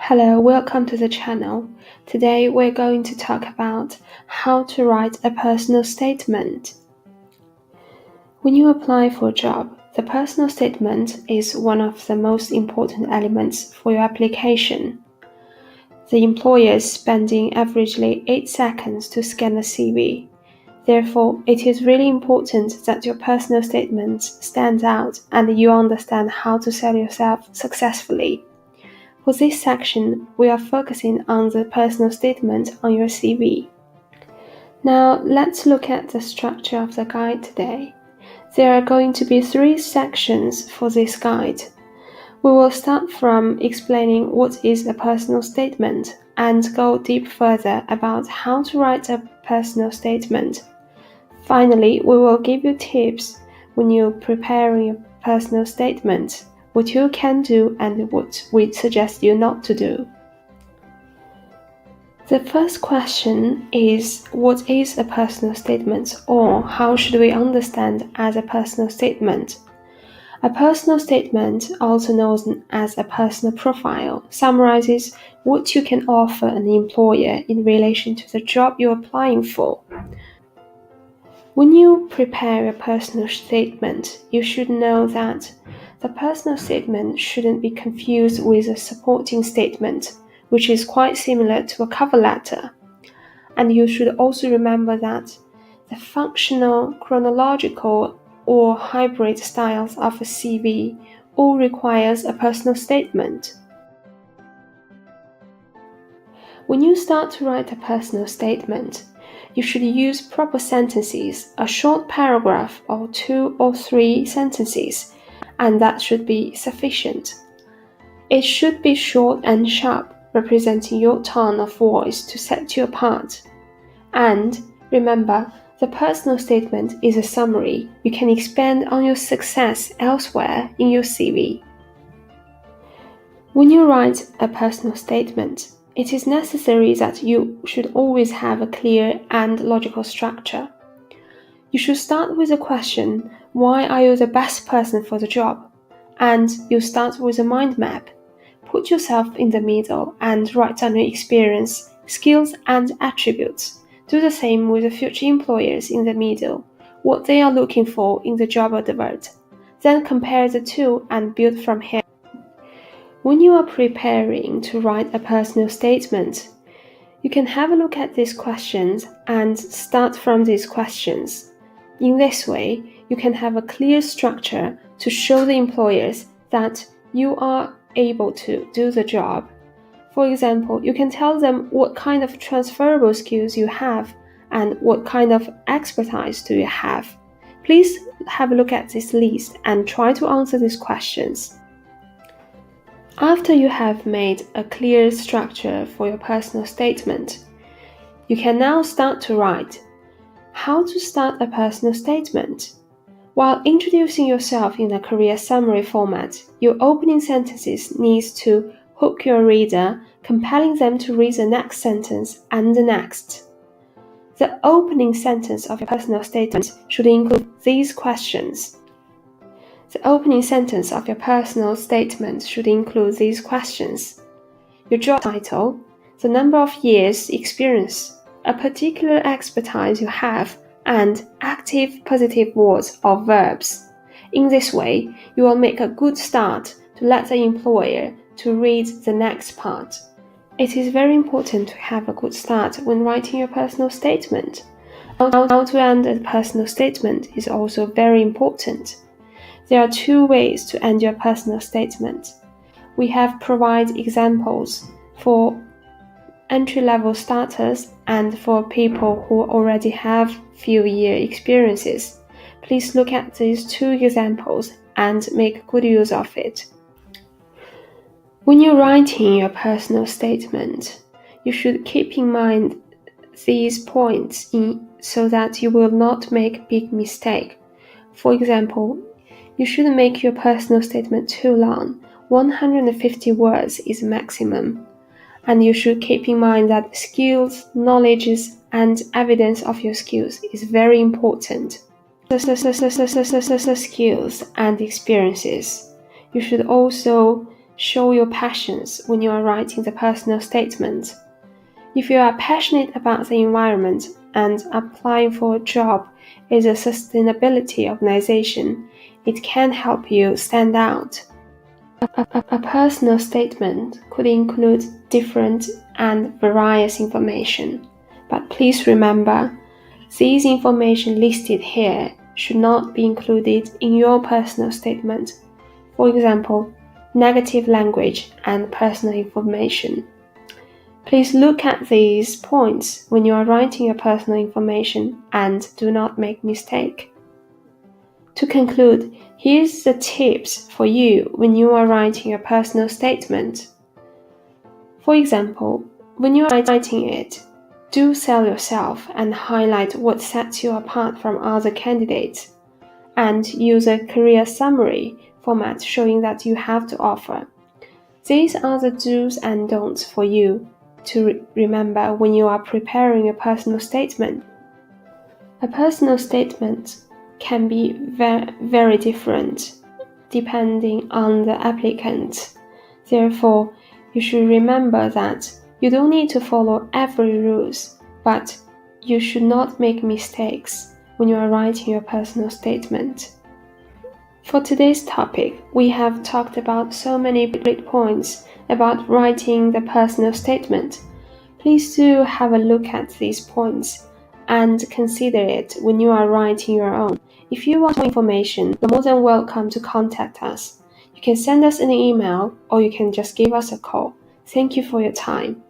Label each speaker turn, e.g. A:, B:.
A: Hello, welcome to the channel. Today we're going to talk about how to write a personal statement. When you apply for a job, the personal statement is one of the most important elements for your application. The employer is spending averagely 8 seconds to scan the CV. Therefore, it is really important that your personal statement stands out and you understand how to sell yourself successfully. For this section, we are focusing on the personal statement on your CV. Now, let's look at the structure of the guide today. There are going to be 3 sections for this guide. We will start from explaining what is a personal statement and go deep further about how to write a personal statement. Finally, we will give you tips when you're preparing a personal statement, what you can do and what we suggest you not to do. The first question is, what is a personal statement, or how should we understand as a personal statement? A personal statement, also known as a personal profile, summarizes what you can offer an employer in relation to the job you're applying for. When you prepare a personal statement, you should know that the personal statement shouldn't be confused with a supporting statement, which is quite similar to a cover letter. And you should also remember that the functional, chronological, or hybrid styles of a CV all requires a personal statement. When you start to write a personal statement, you should use proper sentences, a short paragraph or 2 or 3 sentences, and that should be sufficient. It should be short and sharp, representing your tone of voice to set you apart. And remember, the personal statement is a summary. You can expand on your success elsewhere in your CV. When you write a personal statement, it is necessary that you should always have a clear and logical structure. You should start with a question, why are you the best person for the job? And you start with a mind map. Put yourself in the middle and write down your experience, skills and attributes. Do the same with the future employers in the middle, what they are looking for in the job advert. Then compare the two and build from here. When you are preparing to write a personal statement, you can have a look at these questions and start from these questions. In this way, you can have a clear structure to show the employers that you are able to do the job. For example, you can tell them what kind of transferable skills you have and what kind of expertise do you have. Please have a look at this list and try to answer these questions. After you have made a clear structure for your personal statement, you can now start to write. How to start a personal statement? While introducing yourself in a career summary format, your opening sentences needs to hook your reader, compelling them to read the next sentence and the next. The opening sentence of your personal statement should include these questions. The opening sentence of your personal statement should include these questions: your job title, the number of years experience, a particular expertise you have, and active positive words or verbs. In this way, you will make a good start to let the employer to read the next part. It is very important to have a good start when writing your personal statement. How to end a personal statement is also very important. There are 2 ways to end your personal statement. We have provided examples for entry-level starters and for people who already have few-year experiences. Please look at these 2 examples and make good use of it. When you're writing your personal statement, you should keep in mind these points so that you will not make big mistake. For example, you shouldn't make your personal statement too long. 150 words is maximum. And you should keep in mind that skills, knowledges, and evidence of your skills is very important. Skills and experiences. You should also show your passions when you are writing the personal statement. If you are passionate about the environment and applying for a job in a sustainability organization, it can help you stand out. A personal statement could include different and various information, but please remember, these information listed here should not be included in your personal statement. For example, negative language and personal information. Please look at these points when you are writing your personal information and do not make mistake. To conclude, here's the tips for you when you are writing a personal statement. For example, when you are writing it, do sell yourself and highlight what sets you apart from other candidates, and use a career summary format showing that you have to offer. These are the do's and don'ts for you to remember when you are preparing a personal statement. A personal statement can be very different depending on the applicant. Therefore, you should remember that you don't need to follow every rules, but you should not make mistakes when you are writing your personal statement. For today's topic, we have talked about so many great points about writing the personal statement. Please do have a look at these points and consider it when you are writing your own. If you want more information, you're more than welcome to contact us. You can send us an email or you can just give us a call. Thank you for your time.